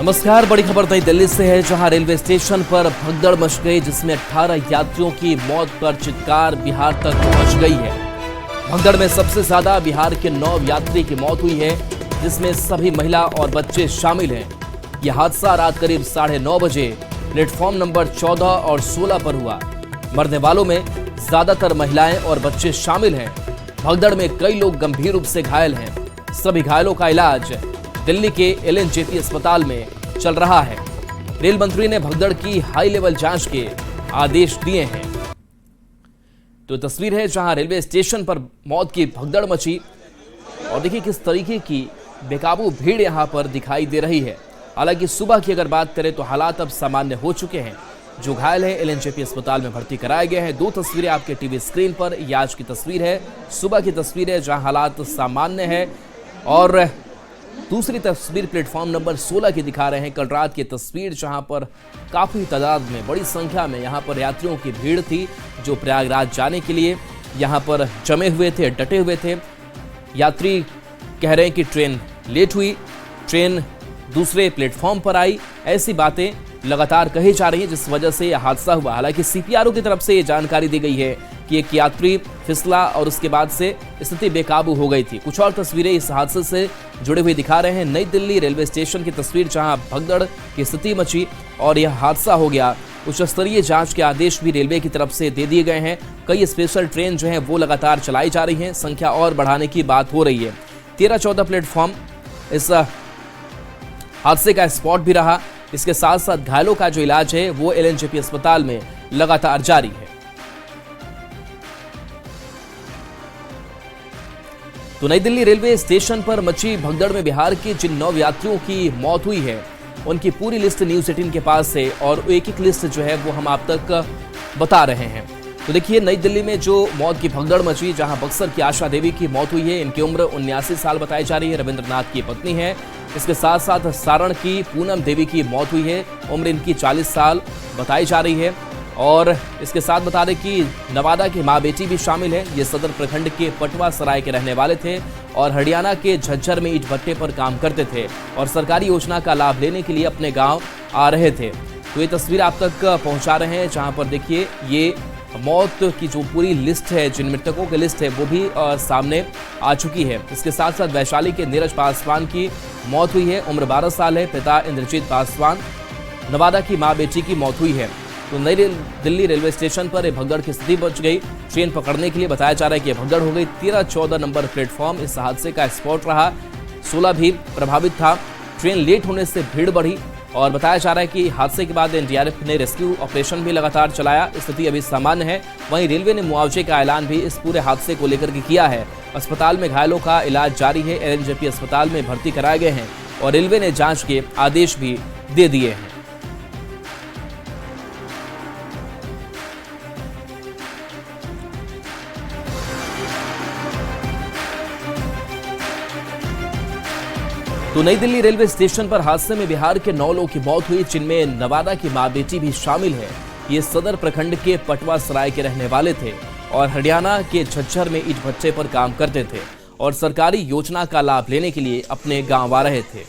नमस्कार, बड़ी खबर नई दिल्ली से है, जहां रेलवे स्टेशन पर भगदड़ मच गई, जिसमें 18 यात्रियों की मौत पर चित्कार बिहार तक पहुंच गई है। भगदड़ में सबसे ज्यादा बिहार के 9 यात्री की मौत हुई है, जिसमें सभी महिला और बच्चे शामिल हैं। यह हादसा रात करीब 9:30 बजे प्लेटफॉर्म नंबर 14 और 16 पर हुआ। मरने वालों में ज्यादातर महिलाएं और बच्चे शामिल हैं। भगदड़ में कई लोग गंभीर रूप से घायल हैं। सभी घायलों का इलाज दिल्ली के LNJP अस्पताल में चल रहा है। रेल मंत्री ने भगदड़ की हाई लेवल जांच के आदेश दिए हैं। तो तस्वीर है जहां रेलवे स्टेशन पर मौत की भगदड़ मची और देखिए किस तरीके की बेकाबू भीड़ यहां पर दिखाई दे रही है। हालांकि सुबह की अगर बात करें तो हालात अब सामान्य हो चुके हैं। जो घायल हैं LNJP अस्पताल में भर्ती कराए गए हैं। 2 तस्वीरें आपके टीवी स्क्रीन पर। ये आज की तस्वीर है, सुबह की तस्वीर है जहां हालात सामान्य है, और दूसरी तस्वीर प्लेटफॉर्म नंबर 16 की दिखा रहे हैं। कल रात की तस्वीर जहां पर काफी तादाद में, बड़ी संख्या में यहां पर यात्रियों की भीड़ थी, जो प्रयागराज जाने के लिए यहां पर जमे हुए थे, डटे हुए थे। यात्री कह रहे हैं कि ट्रेन लेट हुई, ट्रेन दूसरे प्लेटफॉर्म पर आई, ऐसी बातें लगातार कही जा रही है, जिस वजह से यह हादसा हुआ। हालांकि CPRO की तरफ से ये जानकारी दी गई है कि एक यात्री फिसला और उसके बाद से स्थिति बेकाबू हो गई थी। कुछ और तस्वीरें इस हादसे से जुड़े हुए दिखा रहे हैं। नई दिल्ली रेलवे स्टेशन की तस्वीर, जहां भगदड़ की स्थिति मची और यह हादसा हो गया। उच्च स्तरीय जांच के आदेश भी रेलवे की तरफ से दे दिए गए हैं। कई स्पेशल ट्रेन जो है वो लगातार चलाई जा रही हैं। संख्या और बढ़ाने की बात हो रही है। 13-14 प्लेटफॉर्म इस हादसे का स्पॉट भी रहा। इसके साथ साथ घायलों का जो इलाज है वो LNJP अस्पताल में लगातार जारी है। तो नई दिल्ली रेलवे स्टेशन पर मची भगदड़ में बिहार के जिन 9 यात्रियों की मौत हुई है, उनकी पूरी लिस्ट न्यूज़ 18 के पास है, और एक लिस्ट जो है वो हम आप तक बता रहे हैं। तो देखिए, नई दिल्ली में जो मौत की भगदड़ मची, जहां बक्सर की आशा देवी की मौत हुई है। इनकी उम्र 79 साल बताई जा रही है। रविंद्रनाथ की पत्नी है। इसके साथ साथ सारण की पूनम देवी की मौत हुई है। उम्र इनकी 40 साल बताई जा रही है। और इसके साथ बता दें कि नवादा की मां बेटी भी शामिल है। ये सदर प्रखंड के पटवा सराय के रहने वाले थे और हरियाणा के झज्जर में ईंट भट्टे पर काम करते थे और सरकारी योजना का लाभ लेने के लिए अपने गांव आ रहे थे। तो ये तस्वीर आप तक पहुंचा रहे हैं, जहां पर देखिए ये मौत की जो पूरी लिस्ट है, जिन मृतकों की लिस्ट है, वो भी सामने आ चुकी है। इसके साथ साथ वैशाली के नीरज पासवान की मौत हुई है। उम्र 12 साल है। पिता इंद्रजीत पासवान। नवादा की मां बेटी की मौत हुई है। तो नई दिल्ली रेलवे स्टेशन पर एक भगदड़ की स्थिति बच गई। ट्रेन पकड़ने के लिए बताया जा रहा है कि भगदड़ हो गई। 13-14 नंबर प्लेटफॉर्म इस हादसे का स्पॉट रहा। 16 भी प्रभावित था। ट्रेन लेट होने से भीड़ बढ़ी और बताया जा रहा है कि हादसे के बाद NDRF ने रेस्क्यू ऑपरेशन भी लगातार चलाया। स्थिति अभी सामान्य है। वहीं रेलवे ने मुआवजे का ऐलान भी इस पूरे हादसे को लेकर के किया है। अस्पताल में घायलों का इलाज जारी है। LNJP अस्पताल में भर्ती कराए गए हैं और रेलवे ने जांच के आदेश भी दे दिए हैं। तो नई दिल्ली रेलवे स्टेशन पर हादसे में बिहार के 9 लोगों की मौत हुई, जिनमें नवादा की मां बेटी भी शामिल है। ये सदर प्रखंड के पटवा सराय के रहने वाले थे और हरियाणा के झज्जर में ईंट भट्टे पर काम करते थे और सरकारी योजना का लाभ लेने के लिए अपने गांव आ रहे थे।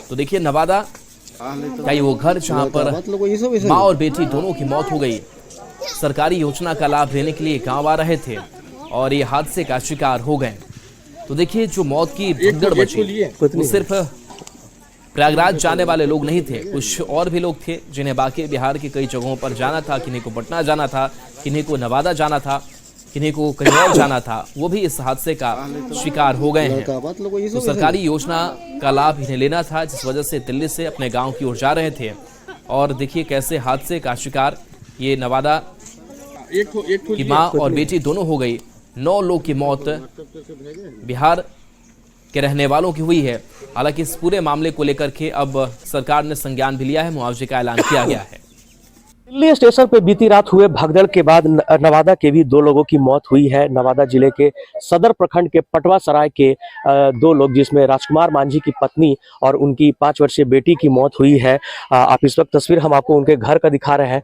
तो देखिए, नवादा का ये वो घर जहां पर मां और बेटी दोनों की मौत हो गई। सरकारी योजना का लाभ लेने के लिए गांव आ रहे थे और ये हादसे का शिकार हो गए। तो देखिए, जो मौत की भगदड़ मची, वो सिर्फ प्रयागराज जाने वाले लोग नहीं थे, कुछ और भी लोग थे जिन्हें बाकी बिहार की कई जगहों पर जाना था। किन्हीं को पटना जाना था, किन्हीं को नवादा जाना था, किन्हीं को कहीं और जाना था। वो भी इस हादसे का शिकार हो गए हैं। तो सरकारी योजना का लाभ इन्हें लेना था, जिस वजह से दिल्ली से अपने गाँव की ओर जा रहे थे। और देखिए कैसे हादसे का शिकार ये नवादा की माँ और बेटी दोनों हो गई। 9 लोग की मौत बिहार के रहने वालों की हुई है। हालांकि इस पूरे मामले को लेकर के अब सरकार ने संज्ञान भी लिया है। मुआवजे का ऐलान किया गया है। दिल्ली स्टेशन पे बीती रात हुए भगदड़ के बाद नवादा के भी 2 लोगों की मौत हुई है। नवादा जिले के सदर प्रखंड के पटवा सराय के 2 लोग, जिसमें राजकुमार मांझी की पत्नी और उनकी 5 वर्षीय बेटी की मौत हुई है। आप इस वक्त तस्वीर हम आपको उनके घर का दिखा रहे हैं,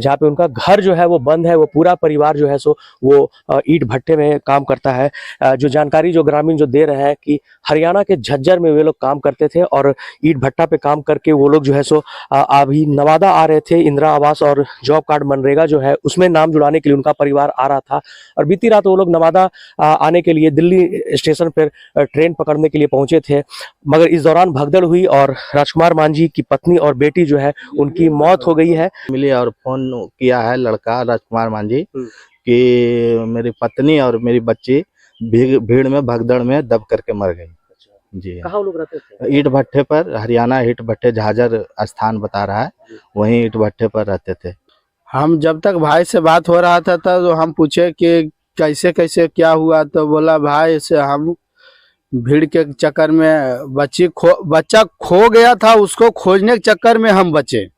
जहाँ पे उनका घर जो है वो बंद है। वो पूरा परिवार जो है सो वो ईंट भट्टे में काम करता है। जो जानकारी जो ग्रामीण जो दे रहे हैं कि हरियाणा के झज्जर में वे लोग काम करते थे और ईंट भट्टा पे काम करके वो लोग जो है सो अभी नवादा आ रहे थे। इंदिरा आवास और जॉब कार्ड मनरेगा जो है उसमें नाम जुड़ाने के लिए उनका परिवार आ रहा था और बीती रात वो लोग नवादा आने के लिए दिल्ली स्टेशन पर ट्रेन पकड़ने के लिए पहुंचे थे, मगर इस दौरान भगदड़ हुई और राजकुमार मांझी की पत्नी और बेटी जो है उनकी मौत हो गई है। मिली और फोन किया है लड़का राजकुमार मांझी कि मेरी पत्नी और मेरी बच्ची भीड़ में भगदड़ में दब करके मर गई। जी, कहाँ लोग रहते थे? ईंट भट्टे पर, हरियाणा ईंट भट्टे झाझर स्थान बता रहा है, वहीं ईंट भट्टे पर रहते थे। हम जब तक भाई से बात हो रहा था तो हम पूछे कि कैसे कैसे क्या हुआ, तो बोला भाई से हम भीड़ के चक्कर में बच्चा खो गया था, उसको खोजने के चक्कर में हम बचे,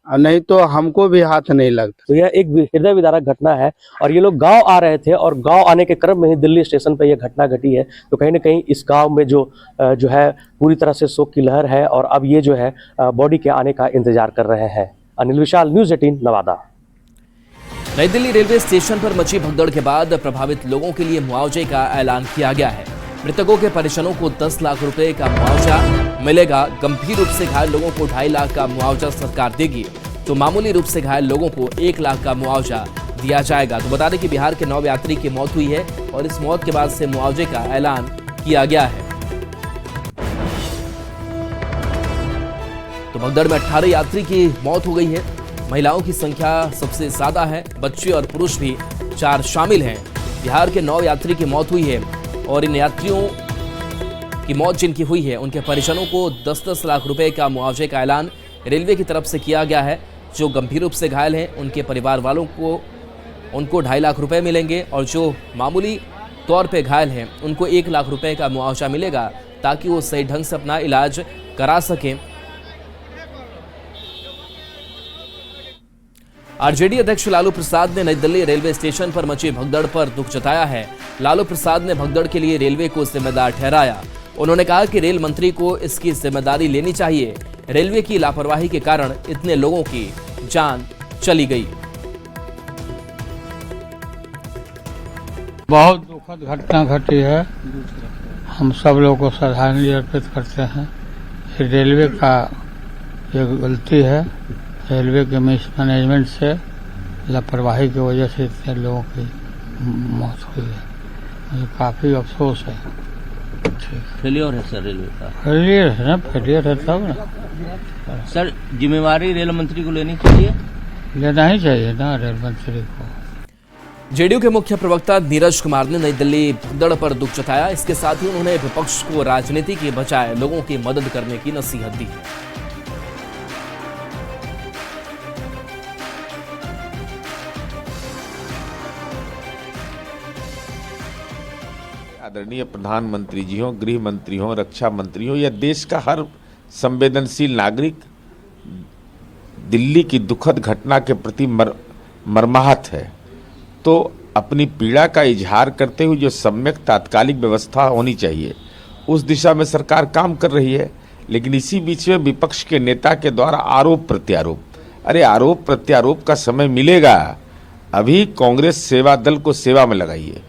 नहीं तो हमको भी हाथ नहीं लगता। तो यह एक हृदय विदारक घटना है और ये लोग गांव आ रहे थे और गांव आने के क्रम में ही दिल्ली स्टेशन पर यह घटना घटी है। तो कहीं ना कहीं इस गांव में जो है पूरी तरह से शोक की लहर है और अब ये जो है बॉडी के आने का इंतजार कर रहे हैं। अनिल विशाल, न्यूज़ 18 नवादा। नई दिल्ली रेलवे स्टेशन पर मची भगदड़ के बाद प्रभावित लोगों के लिए मुआवजे का ऐलान किया गया है। मृतकों के परिजनों को 10 लाख रुपए का मुआवजा मिलेगा। गंभीर रूप से घायल लोगों को 2.5 लाख का मुआवजा सरकार देगी, तो मामूली रूप से घायल लोगों को 1 लाख का मुआवजा दिया जाएगा। तो बता दें कि बिहार के 9 यात्री की मौत हुई है और इस मौत के बाद से मुआवजे का ऐलान किया गया है। तो भगदड़ में 18 यात्री की मौत हो गई है। महिलाओं की संख्या सबसे ज्यादा है, बच्चे और पुरुष भी 4 शामिल हैं। बिहार के 9 यात्री की मौत हुई है और इन यात्रियों की मौत जिनकी हुई है उनके परिजनों को 10-10 लाख रुपए का मुआवजे का ऐलान रेलवे की तरफ से किया गया है। जो गंभीर रूप से घायल हैं उनके परिवार वालों को उनको 2.5 लाख रुपए मिलेंगे और जो मामूली तौर पे घायल हैं उनको 1 लाख रुपए का मुआवजा मिलेगा ताकि वो सही ढंग से अपना इलाज करा सकें। आरजेडी अध्यक्ष लालू प्रसाद ने नई दिल्ली रेलवे स्टेशन पर मची भगदड़ पर दुख जताया है। लालू प्रसाद ने भगदड़ के लिए रेलवे को जिम्मेदार ठहराया। उन्होंने कहा कि रेल मंत्री को इसकी जिम्मेदारी लेनी चाहिए। रेलवे की लापरवाही के कारण इतने लोगों की जान चली गई। बहुत दुखद घटना घटी है। हम सब लोग को श्रद्धांजलि अर्पित करते हैं। रेलवे का ये गलती है, रेलवे के मैनेजमेंट से लापरवाही की वजह से इतने लोगों की मौत हुई है। मुझे काफ़ी अफसोस है। फेलियर है सर रेलवे का। फेलियर है ना, फेलियर है तब ना सर, जिम्मेवारी रेल मंत्री को लेनी चाहिए, लेना ही चाहिए ना रेल मंत्री को। जेडीयू के मुख्य प्रवक्ता नीरज कुमार ने नई दिल्ली भगदड़ पर दुख जताया। इसके साथ ही उन्होंने विपक्ष को राजनीति के बजाय लोगों की मदद करने की नसीहत दी है। आदरणीय प्रधानमंत्री जी हों, गृह मंत्री हों, रक्षा मंत्री हों या देश का हर संवेदनशील नागरिक दिल्ली की दुखद घटना के प्रति मर्माहत है। तो अपनी पीड़ा का इजहार करते हुए जो सम्यक तात्कालिक व्यवस्था होनी चाहिए उस दिशा में सरकार काम कर रही है। लेकिन इसी बीच में विपक्ष के नेता के द्वारा आरोप प्रत्यारोप, अरे आरोप प्रत्यारोप का समय मिलेगा। अभी कांग्रेस सेवा दल को सेवा में लगाइए।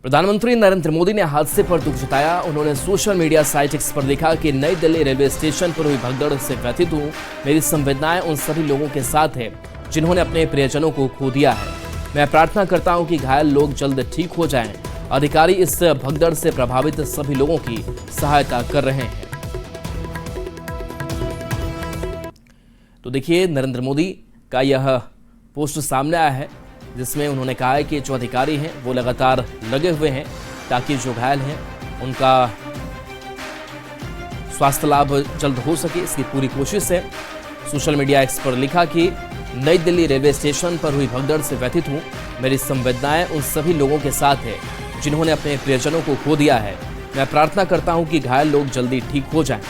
प्रधानमंत्री नरेंद्र मोदी ने हादसे पर दुख जताया। उन्होंने सोशल मीडिया साइट एक्स पर लिखा कि नई दिल्ली रेलवे स्टेशन पर हुई भगदड़ से व्यथित हूं। मेरी संवेदनाएं उन सभी लोगों के साथ है जिन्होंने अपने प्रियजनों को खो दिया है। मैं प्रार्थना करता हूं कि घायल लोग जल्द ठीक हो जाएं। अधिकारी इस भगदड़ से प्रभावित सभी लोगों की सहायता कर रहे हैं। तो देखिए, नरेंद्र मोदी का यह पोस्ट सामने आया है जिसमें उन्होंने कहा है कि जो अधिकारी हैं वो लगातार लगे हुए हैं ताकि जो घायल हैं उनका स्वास्थ्य लाभ जल्द हो सके, इसकी पूरी कोशिश है। सोशल मीडिया एक्स पर लिखा कि नई दिल्ली रेलवे स्टेशन पर हुई भगदड़ से व्यथित हूं। मेरी संवेदनाएं उन सभी लोगों के साथ है जिन्होंने अपने प्रियजनों को खो दिया है। मैं प्रार्थना करता हूं कि घायल लोग जल्दी ठीक हो जाएं।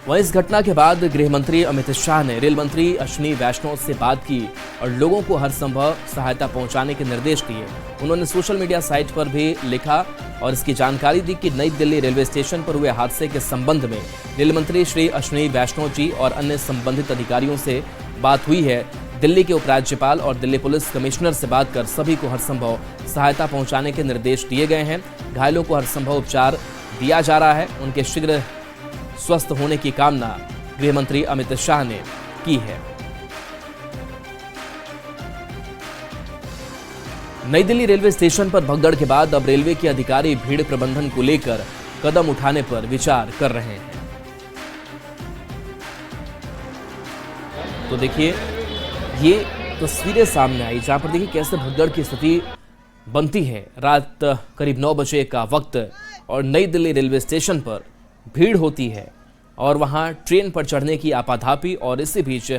वहीं इस घटना के बाद गृह मंत्री अमित शाह ने रेल मंत्री अश्विनी वैष्णव से बात की और लोगों को हर संभव सहायता पहुंचाने के निर्देश दिए। उन्होंने सोशल मीडिया साइट पर भी लिखा और इसकी जानकारी दी कि नई दिल्ली रेलवे स्टेशन पर हुए हादसे के संबंध में रेल मंत्री श्री अश्विनी वैष्णव जी और अन्य संबंधित अधिकारियों से बात हुई है। दिल्ली के उपराज्यपाल और दिल्ली पुलिस कमिश्नर से बात कर सभी को हर संभव सहायता पहुंचाने के निर्देश दिए गए हैं। घायलों को हर संभव उपचार दिया जा रहा है। उनके शीघ्र स्वस्थ होने की कामना गृह मंत्री अमित शाह ने की है। नई दिल्ली रेलवे स्टेशन पर भगदड़ के बाद अब रेलवे के अधिकारी भीड़ प्रबंधन को लेकर कदम उठाने पर विचार कर रहे हैं। तो देखिए, ये तस्वीरें सामने आई जहां पर देखिए कैसे भगदड़ की स्थिति बनती है। रात करीब 9 बजे का वक्त और नई दिल्ली रेलवे स्टेशन पर भीड़ होती है और वहां ट्रेन पर चढ़ने की आपाधापी और इसी बीच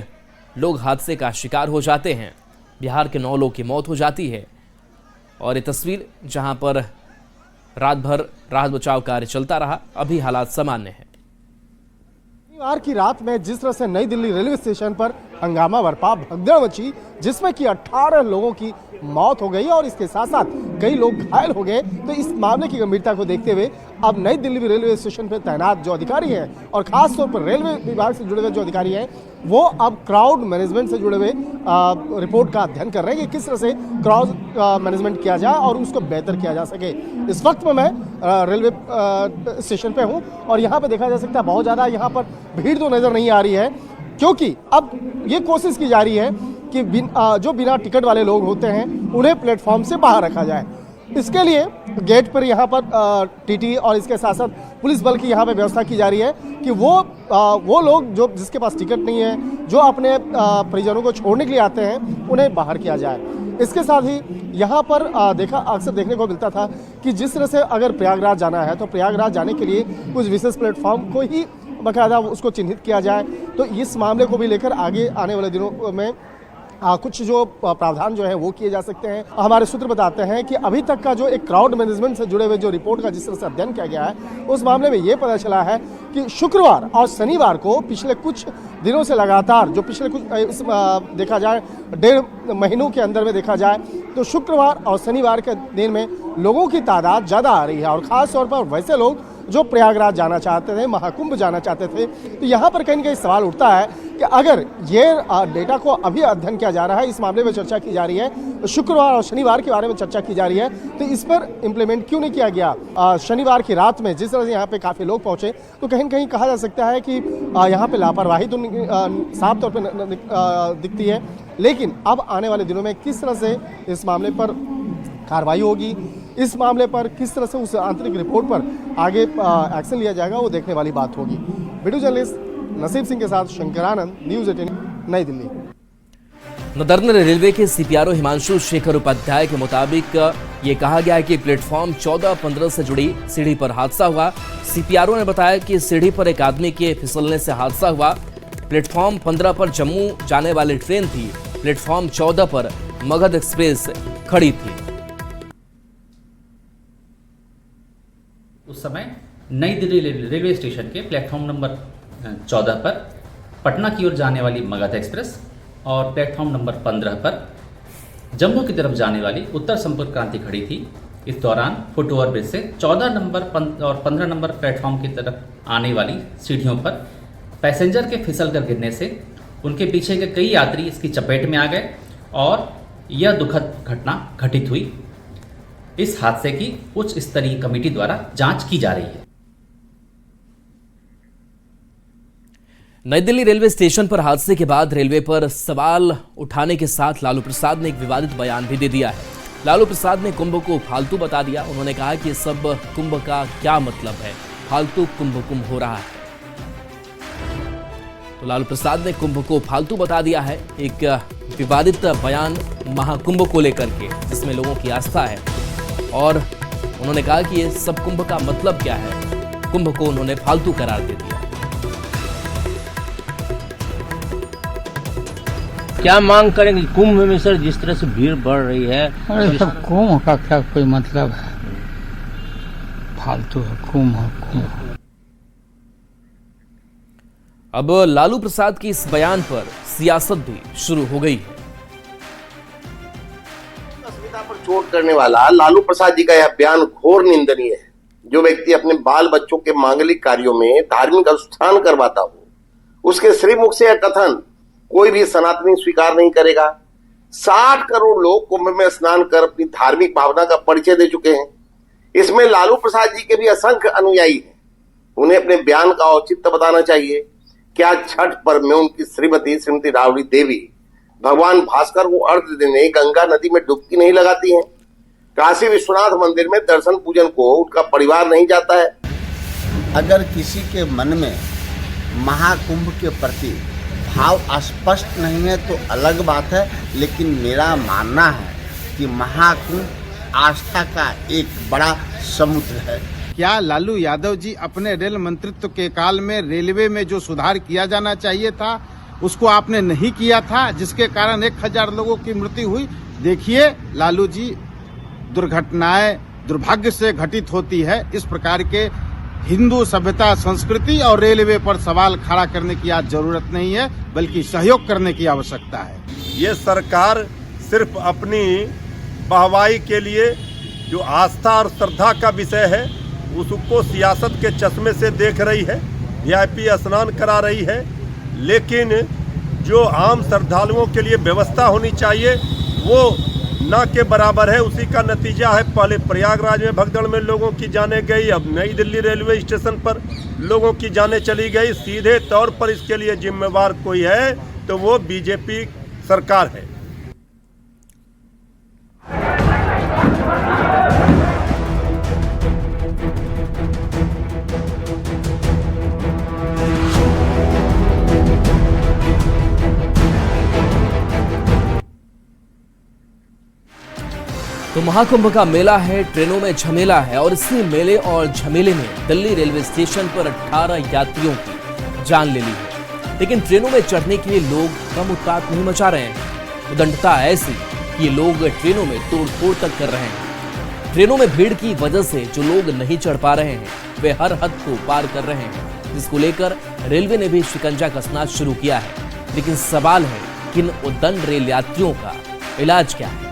लोग हादसे का शिकार हो जाते हैं। बिहार के 9 लोगों की मौत हो जाती है और ये तस्वीर जहां पर रात भर राहत बचाव कार्य चलता रहा, अभी हालात सामान्य हैं। शनिवार की रात में जिस तरह से नई दिल्ली रेलवे स्टेशन पर हंगामा बरपा, भगदड़ मची, जिसमें कि 18 लोगों की मौत हो गई और इसके साथ साथ कई लोग घायल हो गए। तो इस मामले की गंभीरता को देखते हुए अब नई दिल्ली रेलवे स्टेशन पर तैनात जो अधिकारी हैं और खास तौर पर रेलवे विभाग से जुड़े हुए जो अधिकारी हैं, वो अब क्राउड मैनेजमेंट से जुड़े हुए रिपोर्ट का अध्ययन कर रहे हैं कि किस तरह से क्राउड मैनेजमेंट किया जाए और उसको बेहतर किया जा सके। इस वक्त में मैं रेलवे स्टेशन पे हूँ और यहाँ पे देखा जा सकता है बहुत ज़्यादा यहाँ पर भीड़ तो नज़र नहीं आ रही है, क्योंकि अब ये कोशिश की जा रही है कि जो बिना टिकट वाले लोग होते हैं उन्हें प्लेटफॉर्म से बाहर रखा जाए। इसके लिए गेट पर यहाँ पर टीटी और इसके साथ साथ पुलिस बल की यहाँ पे व्यवस्था की जा रही है कि वो लोग जो जिसके पास टिकट नहीं है, जो अपने परिजनों को छोड़ने के लिए आते हैं, उन्हें बाहर किया जाए। इसके साथ ही यहाँ पर अक्सर देखने को मिलता था कि जिस तरह से अगर प्रयागराज जाना है तो प्रयागराज जाने के लिए कुछ विशेष प्लेटफॉर्म को ही बाकायदा उसको चिन्हित किया जाए। तो इस मामले को भी लेकर आगे आने वाले दिनों में कुछ जो प्रावधान जो है वो किए जा सकते हैं। हमारे सूत्र बताते हैं कि अभी तक का जो एक क्राउड मैनेजमेंट से जुड़े हुए जो रिपोर्ट का जिस तरह से अध्ययन किया गया है, उस मामले में ये पता चला है कि शुक्रवार और शनिवार को पिछले कुछ दिनों से लगातार जो पिछले कुछ देखा जाए 1.5 महीनों के अंदर में देखा जाए तो शुक्रवार और शनिवार के दिन में लोगों की तादाद ज़्यादा आ रही है और ख़ास तौर पर वैसे लोग जो प्रयागराज जाना चाहते थे, महाकुंभ जाना चाहते थे। तो यहाँ पर कहीं न कहीं सवाल उठता है कि अगर ये डेटा को अभी अध्ययन किया जा रहा है, इस मामले में चर्चा की जा रही है, शुक्रवार और शनिवार के बारे में चर्चा की जा रही है, तो इस पर इम्प्लीमेंट क्यों नहीं किया गया। शनिवार की रात में जिस तरह से यहाँ पे काफ़ी लोग पहुँचे तो कहीं न कहीं कहा जा सकता है कि यहाँ पे लापरवाही तो साफ तौर पर दिखती है। लेकिन अब आने वाले दिनों में किस तरह से इस मामले पर कार्रवाई होगी, इस मामले पर किस तरह से उस आंतरिक रिपोर्ट पर आगे एक्शन लिया जाएगा, वो देखने वाली बात होगी। वीडियो जर्नलिस्ट नसीब सिंह के साथ शंकरानंद, न्यूज़ 18 नई दिल्ली। नदर्न रेलवे के सीपीआरओ हिमांशु शेखर उपाध्याय के मुताबिक ये कहा गया है कि प्लेटफॉर्म 14-15 से जुड़ी सीढ़ी पर हादसा हुआ। सीपीआरओ ने बताया कि सीढ़ी पर एक आदमी के फिसलने से हादसा हुआ। प्लेटफॉर्म 15 पर जम्मू जाने वाली ट्रेन थी। प्लेटफॉर्म 14 पर मगध एक्सप्रेस खड़ी थी। उस समय नई दिल्ली रेलवे स्टेशन के प्लेटफॉर्म नंबर 14 पर पटना की ओर जाने वाली मगध एक्सप्रेस और प्लेटफॉर्म नंबर 15 पर जम्मू की तरफ जाने वाली उत्तर संपर्क क्रांति खड़ी थी। इस दौरान फुट ओवर ब्रिज से 14 नंबर और 15 नंबर प्लेटफॉर्म की तरफ आने वाली सीढ़ियों पर पैसेंजर के फिसल कर गिरने से उनके पीछे के कई यात्री इसकी चपेट में आ गए और यह दुखद घटना घटित हुई। इस हादसे की उच्च स्तरीय कमेटी द्वारा जांच की जा रही है। नई दिल्ली रेलवे स्टेशन पर हादसे के बाद रेलवे पर सवाल उठाने के साथ लालू प्रसाद ने एक विवादित बयान भी दे दिया है। लालू प्रसाद ने कुंभ को फालतू बता दिया। उन्होंने कहा कि सब कुंभ का क्या मतलब है, फालतू कुंभ हो रहा है। तो लालू प्रसाद ने कुंभ को फालतू बता दिया है। एक विवादित बयान महाकुंभ को लेकर के, जिसमें लोगों की आस्था है, और उन्होंने कहा कि ये सब कुंभ का मतलब क्या है। कुंभ को उन्होंने फालतू करार दे दिया। क्या मांग करेंगे कुंभ में सर, जिस तरह से भीड़ बढ़ रही है? अरे सब कुंभ का क्या कोई मतलब है, फालतू है कुंभ। अब लालू प्रसाद की इस बयान पर सियासत भी शुरू हो गई है। अस्मिता पर चोट करने वाला लालू प्रसाद जी का यह बयान घोर निंदनीय है। जो व्यक्ति अपने बाल बच्चों के मांगलिक कार्यों में धार्मिक अनुष्ठान करवाता हो, उसके श्रीमुख से यह कथन कोई भी सनातनी स्वीकार नहीं करेगा। 60 करोड़ लोग कुंभ में स्नान कर अपनी धार्मिक भावना का परिचय दे चुके हैं। इसमें लालू प्रसाद जी के भी असंख्य अनुयायी हैं। उन्हें अपने बयान का औचित्य बताना चाहिए। क्या छठ पर्व में उनकी श्रीमती राबड़ी देवी भगवान भास्कर को अर्घ्य देने गंगा नदी में डुबकी नहीं लगाती हैं? काशी विश्वनाथ मंदिर में दर्शन पूजन को उनका परिवार नहीं जाता है? अगर किसी के मन में महाकुंभ के प्रति भाव स्पष्ट नहीं है तो अलग बात है, लेकिन मेरा मानना है कि महाकुंभ आस्था का एक बड़ा समुद्र है। क्या लालू यादव जी अपने रेल मंत्रित्व के काल में रेलवे में जो सुधार किया जाना चाहिए था उसको आपने नहीं किया था, जिसके कारण 1000 लोगों की मृत्यु हुई? देखिए लालू जी, दुर्घटनाएं दुर्भाग्य से घटित होती है। इस प्रकार के हिंदू सभ्यता, संस्कृति और रेलवे पर सवाल खड़ा करने की आज जरूरत नहीं है, बल्कि सहयोग करने की आवश्यकता है। ये सरकार सिर्फ अपनी वाहवाही के लिए जो आस्था और श्रद्धा का विषय है उसको सियासत के चश्मे से देख रही है, वीआईपी स्नान करा रही है, लेकिन जो आम श्रद्धालुओं के लिए व्यवस्था होनी चाहिए वो ना के बराबर है। उसी का नतीजा है, पहले प्रयागराज में भगदड़ में लोगों की जानें गई, अब नई दिल्ली रेलवे स्टेशन पर लोगों की जानें चली गई। सीधे तौर पर इसके लिए जिम्मेवार कोई है तो वो बीजेपी सरकार है। तो महाकुंभ का मेला है, ट्रेनों में झमेला है और इसी मेले और झमेले में दिल्ली रेलवे स्टेशन पर 18 यात्रियों की जान ले ली है। लेकिन ट्रेनों में चढ़ने के लिए लोग कम उत्पात नहीं मचा रहे हैं। उदंडता ऐसी कि ये लोग ट्रेनों में तोड़फोड़ तक कर रहे हैं। ट्रेनों में भीड़ की वजह से जो लोग नहीं चढ़ पा रहे हैं वे हर हद को पार कर रहे हैं, जिसको लेकर रेलवे ने भी शिकंजा कसना शुरू किया है। लेकिन सवाल है कि इन उदंड रेल यात्रियों का इलाज क्या है?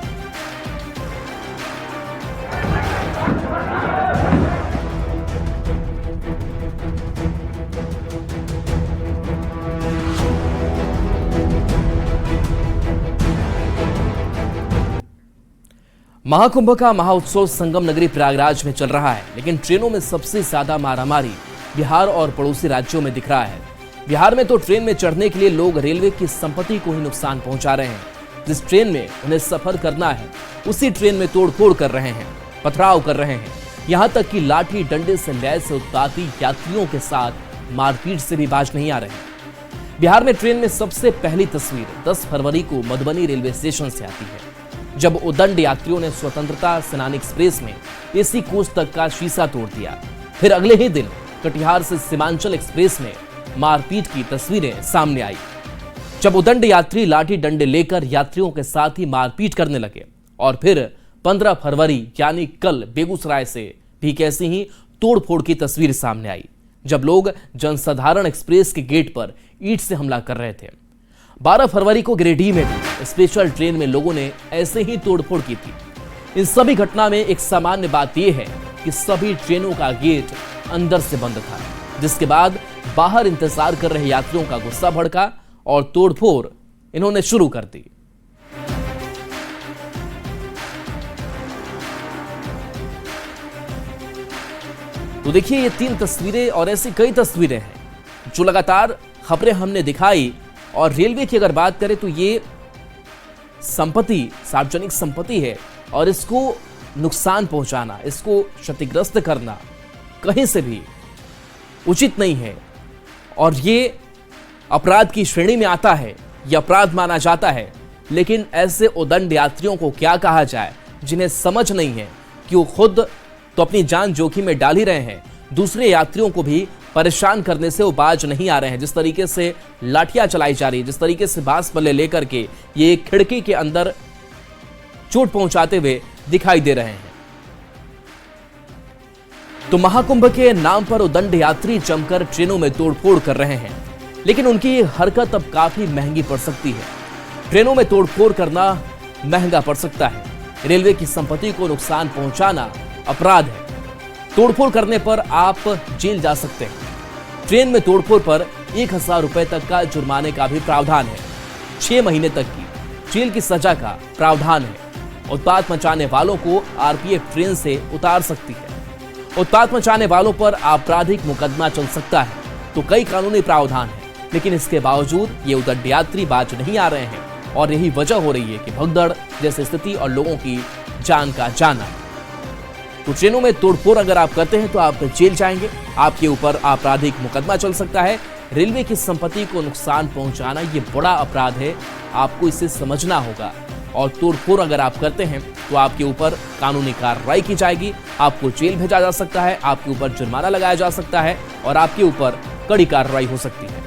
महाकुंभ का महाउत्सव संगम नगरी प्रयागराज में चल रहा है, लेकिन ट्रेनों में सबसे ज्यादा मारामारी बिहार और पड़ोसी राज्यों में दिख रहा है। बिहार में तो ट्रेन में चढ़ने के लिए लोग रेलवे की संपत्ति को ही नुकसान पहुंचा रहे हैं। जिस ट्रेन में उन्हें सफर करना है उसी ट्रेन में तोड़फोड़ कर रहे हैं, पथराव कर रहे हैं, यहां तक कि लाठी डंडे से लैस उत्पाती यात्रियों के साथ मारपीट से भी बाज नहीं आ रहे। बिहार में ट्रेन में सबसे पहली तस्वीर 10 फरवरी को मधुबनी रेलवे स्टेशन से आती है, जब उदंड यात्रियों ने स्वतंत्रता सेनानी एक्सप्रेस में एसी कोच तक का शीशा तोड़ दिया। फिर अगले ही दिन कटिहार से सीमांचल एक्सप्रेस में मारपीट की तस्वीरें सामने आई, जब उदंड यात्री लाठी डंडे लेकर यात्रियों के साथ ही मारपीट करने लगे। और फिर 15 फरवरी यानी कल बेगूसराय से भी कैसी ही तोड़फोड़ की तस्वीर सामने आई, जब लोग जनसाधारण एक्सप्रेस के गेट पर ईंट से हमला कर रहे थे। 12 फरवरी को गिरिडीह में भी स्पेशल ट्रेन में लोगों ने ऐसे ही तोड़फोड़ की थी। इन सभी घटना में एक सामान्य बात यह है कि सभी ट्रेनों का गेट अंदर से बंद था, जिसके बाद बाहर इंतजार कर रहे यात्रियों का गुस्सा भड़का और तोड़फोड़ इन्होंने शुरू कर दी। तो देखिए, ये 3 तस्वीरें और ऐसी कई तस्वीरें हैं जो लगातार खबरें हमने दिखाई। और रेलवे की अगर बात करें तो ये संपत्ति सार्वजनिक संपत्ति है और इसको नुकसान पहुंचाना, इसको क्षतिग्रस्त करना कहीं से भी उचित नहीं है और ये अपराध की श्रेणी में आता है, यह अपराध माना जाता है। लेकिन ऐसे उदंड यात्रियों को क्या कहा जाए जिन्हें समझ नहीं है कि वो खुद तो अपनी जान जोखिम में डाल ही रहे हैं, दूसरे यात्रियों को भी परेशान करने से वो बाज नहीं आ रहे हैं। जिस तरीके से लाठियां चलाई जा रही है, जिस तरीके से बांस बल्ले लेकर के ये खिड़की के अंदर चोट पहुंचाते हुए दिखाई दे रहे हैं। तो महाकुंभ के नाम पर उदंड यात्री जमकर ट्रेनों में तोड़फोड़ कर रहे हैं। लेकिन उनकी ये हरकत अब काफी महंगी पड़ सकती है। ट्रेनों में तोड़फोड़ करना महंगा पड़ सकता है। रेलवे की संपत्ति को नुकसान पहुंचाना अपराध है। तोड़फोड़ करने पर आप जेल जा सकते हैं। ट्रेन में तोड़फोड़ पर 1000 रुपए तक का जुर्माने का भी प्रावधान है। 6 महीने तक की जेल की सजा का प्रावधान है। उत्पात मचाने वालों को आरपीएफ ट्रेन से उतार सकती है। उत्पात मचाने वालों पर आपराधिक मुकदमा चल सकता है। तो कई कानूनी प्रावधान है, लेकिन इसके बावजूद ये उद्यमयात्री बाज नहीं आ रहे हैं और यही वजह हो रही है कि भगदड़ जैसी स्थिति और लोगों की जान का जाना। तो ट्रेनों में तोड़फोड़ अगर आप करते हैं तो आप जेल जाएंगे, आपके ऊपर आपराधिक मुकदमा चल सकता है। रेलवे की संपत्ति को नुकसान पहुंचाना ये बड़ा अपराध है, आपको इसे समझना होगा। और तोड़फोड़ अगर आप करते हैं तो आपके ऊपर कानूनी कार्रवाई की जाएगी, आपको जेल भेजा जा सकता है, आपके ऊपर जुर्माना लगाया जा सकता है और आपके ऊपर कड़ी कार्रवाई हो सकती है।